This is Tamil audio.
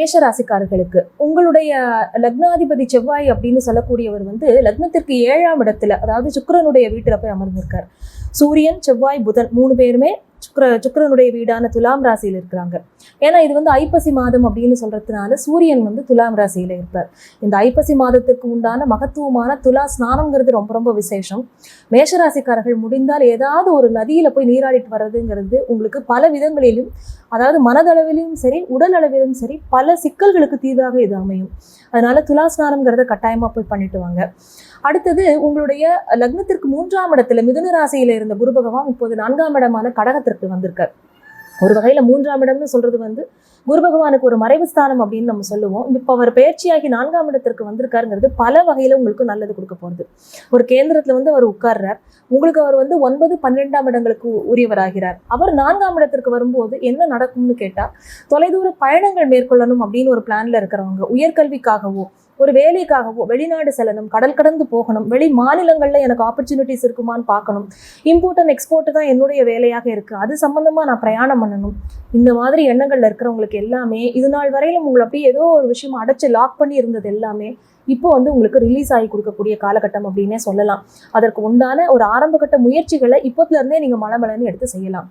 மேஷ ராசிக்காரர்களுக்கு உங்களுடைய லக்னாதிபதி செவ்வாய் அப்படின்னு சொல்லக்கூடியவர் வந்து லக்னத்திற்கு 7ஆம் இடத்துல, அதாவது சுக்கிரனுடைய வீட்டுல போய் அமர்ந்திருக்கார். சூரியன், செவ்வாய், புதன் 3 பேருமே சுக்கிரனுடைய வீடான துலாம் ராசியில இருக்கிறாங்க. ஏன்னா இது வந்து ஐப்பசி மாதம் அப்படின்னு சொல்றதுனால சூரியன் வந்து துலாம் ராசியில இருப்பார். இந்த ஐப்பசி மாதத்திற்கு உண்டான மகத்துவமான துலா ஸ்நானம்ங்கிறது ரொம்ப ரொம்ப விசேஷம். மேஷராசிக்காரர்கள் முடிந்தால் ஏதாவது ஒரு நதியில போய் நீராடிட்டு வர்றதுங்கிறது உங்களுக்கு பல விதங்களிலும், அதாவது மனதளவிலும் சரி உடல் அளவிலும் சரி பல சிக்கல்களுக்கு தீர்வாக இது அமையும். அதனால துலா ஸ்நானம்ங்கிறத கட்டாயமா போய் பண்ணிட்டு வாங்க. அடுத்தது உங்களுடைய லக்னத்திற்கு 3ஆம் இடத்துல மிதுன ராசியில இருந்த குரு பகவான் இப்போது 4ஆம் இடமான கடகத்திற்கு வந்திருக்கார். ஒரு வகையில 3ஆம் இடம்னு சொல்றது வந்து குரு பகவானுக்கு ஒரு மறைவு ஸ்தானம் அப்படின்னு நம்ம சொல்லுவோம். இப்போ அவர் பயிற்சியாகி 4ஆம் இடத்திற்கு வந்திருக்காருங்கிறது பல வகையில உங்களுக்கு நல்லது கொடுக்க போறது. ஒரு கேந்திரத்துல வந்து அவர் உட்கார்றார். உங்களுக்கு அவர் வந்து 9, 12ஆம் இடங்களுக்கு உரியவராகிறார். அவர் 4ஆம் இடத்திற்கு வரும்போது என்ன நடக்கும்னு கேட்டா, தொலைதூர பயணங்கள் மேற்கொள்ளணும் அப்படின்னு ஒரு பிளான்ல இருக்கிறவங்க, உயர்கல்விக்காகவோ ஒரு வேலைக்காகவோ வெளிநாடு செல்லணும், கடல் கடந்து போகணும், வெளி மாநிலங்கள்ல எனக்கு ஆப்பர்ச்சுனிட்டிஸ் இருக்குமான்னு பார்க்கணும், இம்போர்ட் அண்ட் எக்ஸ்போர்ட் தான் என்னுடைய வேலையாக இருக்கு, அது சம்பந்தமா நான் பிரயாணம் பண்ணணும், இந்த மாதிரி எண்ணங்கள்ல இருக்கிறவங்களுக்கு எல்லாமே இது நாள் வரையிலும் உங்களை அப்படியே ஏதோ ஒரு விஷயம் அடைச்சு லாக் பண்ணி இருந்தது எல்லாமே இப்போ வந்து உங்களுக்கு ரிலீஸ் ஆகி கொடுக்கக்கூடிய காலகட்டம் அப்படின்னே சொல்லலாம். அதற்கு உண்டான ஒரு ஆரம்பகட்ட முயற்சிகளை இப்போதுல இருந்தே நீங்க மலமலன்னு எடுத்து செய்யலாம்.